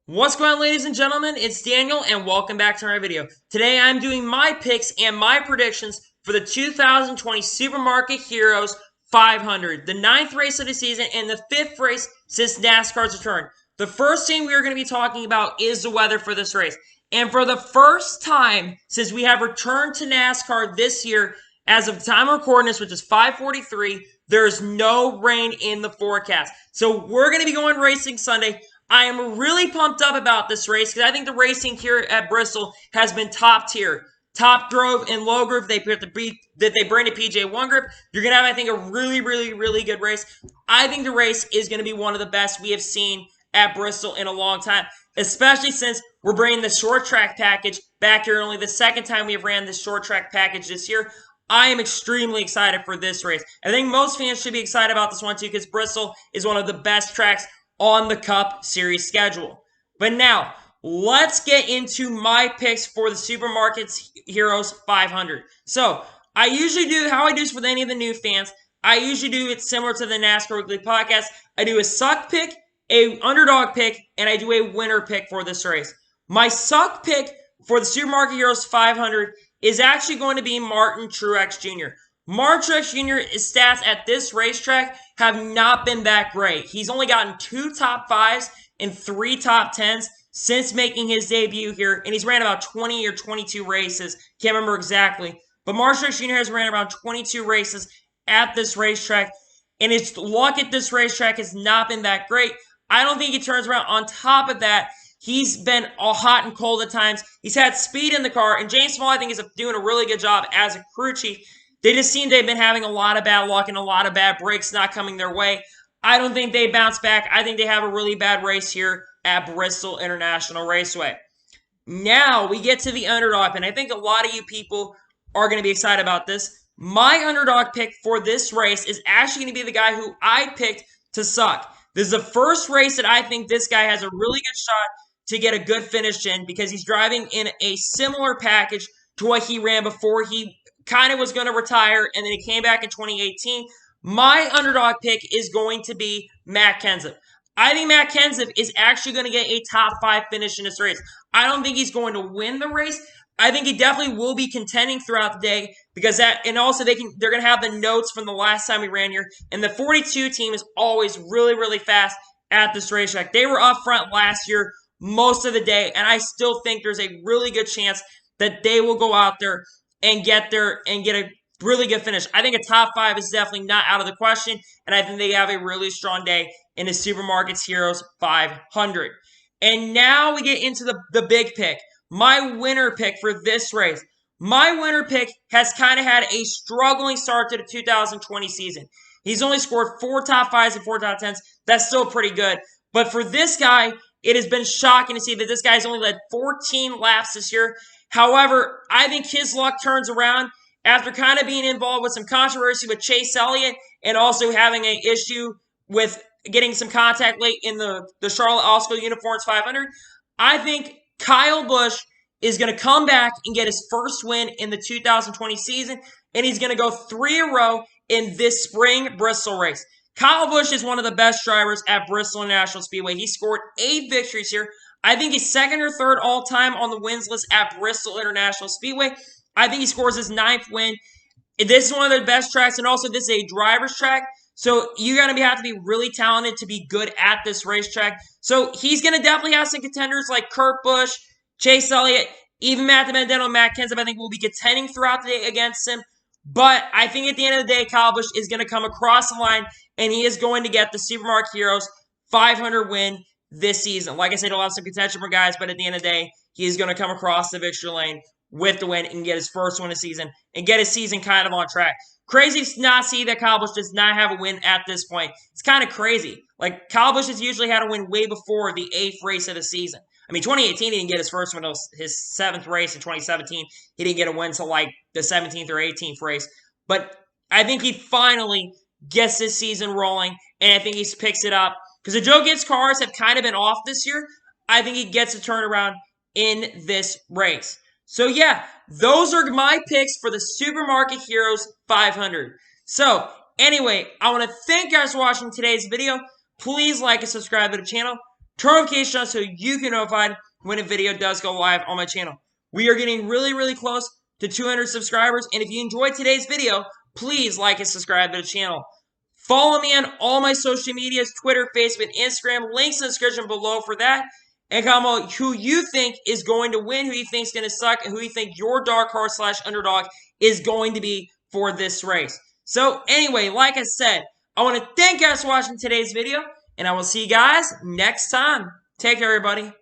What's going on, ladies and gentlemen? It's Daniel, and welcome back to our video. Today, I'm doing my picks and my predictions for the 2020 Supermarket Heroes 500, the ninth race of the season and the fifth race since NASCAR's return. The first thing we are going to be talking about is the weather for this race. And for the first time since we have returned to NASCAR this year, as of the time of recording this, which is 5:43, there's no rain in the forecast. So we're going to be going racing Sunday. I am really pumped up about this race because I think the racing here at Bristol has been top tier. Top Grove and Low Grove, they bring to PJ1 group. You're going to have, I think, a really good race. I think the race is going to be one of the best we have seen at Bristol in a long time, especially since we're bringing the short track package back here. Only the second time we have ran this short track package this year. I am extremely excited for this race. I think most fans should be excited about this one too because Bristol is one of the best tracks on the Cup Series schedule. But now, let's get into my picks for the Supermarket Heroes 500. So, I usually do, how I do this for any of the new fans, I usually do it similar to the NASCAR Weekly Podcast. I do a suck pick, a underdog pick, and I do a winner pick for this race. My suck pick for the Supermarket Heroes 500 is actually going to be Martin Truex Jr. Martin Truex Jr.'s stats at this racetrack have not been that great. He's only gotten 2 top 5s and 3 top 10s since making his debut here, and he's ran about 20 or 22 races. Can't remember exactly. But Martin Truex Jr. has ran around 22 races at this racetrack, and his luck at this racetrack has not been that great. I don't think he turns around. On top of that, he's been all hot and cold at times. He's had speed in the car, and James Small, I think, is doing a really good job as a crew chief. They just seem they've been having a lot of bad luck and a lot of bad breaks not coming their way. I don't think they bounce back. I think they have a really bad race here at Bristol International Raceway. Now we get to the underdog, and I think a lot of you people are going to be excited about this. My underdog pick for this race is actually going to be the guy who I picked to suck. This is the first race that I think this guy has a really good shot to get a good finish in because he's driving in a similar package to what he ran before he kind of was going to retire, and then he came back in 2018. My underdog pick is going to be Matt Kenseth. I think Matt Kenseth is actually going to get a top 5 finish in this race. I don't think he's going to win the race. I think he definitely will be contending throughout the day because that, and also they're going to have the notes from the last time we ran here. And the 42 team is always really fast at this racetrack. They were up front last year most of the day, and I still think there's a really good chance that they will go out there and get a really good finish. I think a top 5 is definitely not out of the question, and I think they have a really strong day in the Supermarkets Heroes 500. And now we get into the big pick, my winner pick for this race. My winner pick has kind of had a struggling start to the 2020 season. He's only scored 4 top 5s and 4 top 10s. That's still pretty good. But for this guy, it has been shocking to see that this guy's only led 14 laps this year. However, I think his luck turns around after kind of being involved with some controversy with Chase Elliott and also having an issue with getting some contact late in the Charlotte Osco Uniforms 500. I think Kyle Busch is going to come back and get his first win in the 2020 season, and he's going to go 3 in a row in this spring Bristol race. Kyle Busch is one of the best drivers at Bristol International Speedway. He scored 8 victories here. I think he's 2nd or 3rd all-time on the wins list at Bristol International Speedway. I think he scores his 9th win. This is one of the best tracks, and also this is a driver's track. So you're going to have to be really talented to be good at this racetrack. So he's going to definitely have some contenders like Kurt Busch, Chase Elliott, even Matt DiBenedetto and Matt Kenseth. I think will be contending throughout the day against him. But I think at the end of the day, Kyle Busch is going to come across the line, and he is going to get the Supermarket Heroes 500 win this season. Like I said, he'll have some contention for guys, but at the end of the day, he is going to come across the victory lane with the win and get his first win of the season and get his season kind of on track. Crazy to not see that Kyle Busch does not have a win at this point. It's kind of crazy. Like, Kyle Busch has usually had a win way before the 8th race of the season. I mean, 2018, he didn't get his first win until his 7th race. In 2017, he didn't get a win until, like, the 17th or 18th race. But I think he finally gets this season rolling, and I think he picks it up. Because the Joe Gibbs cars have kind of been off this year. I think he gets a turnaround in this race. So, yeah, those are my picks for the Supermarket Heroes 500. So, anyway, I want to thank you guys for watching today's video. Please like and subscribe to the channel. turn notifications on so you can be notified when a video does go live on my channel. We are getting really, really close to 200 subscribers, and if you enjoyed today's video, please like and subscribe to the channel. Follow me on all my social medias, Twitter, Facebook, Instagram. Links in the description below for that. And comment who you think is going to win, who you think is going to suck, and who you think your dark horse / underdog is going to be for this race. So anyway, like I said, I want to thank you guys for watching today's video, and I will see you guys next time. Take care, everybody.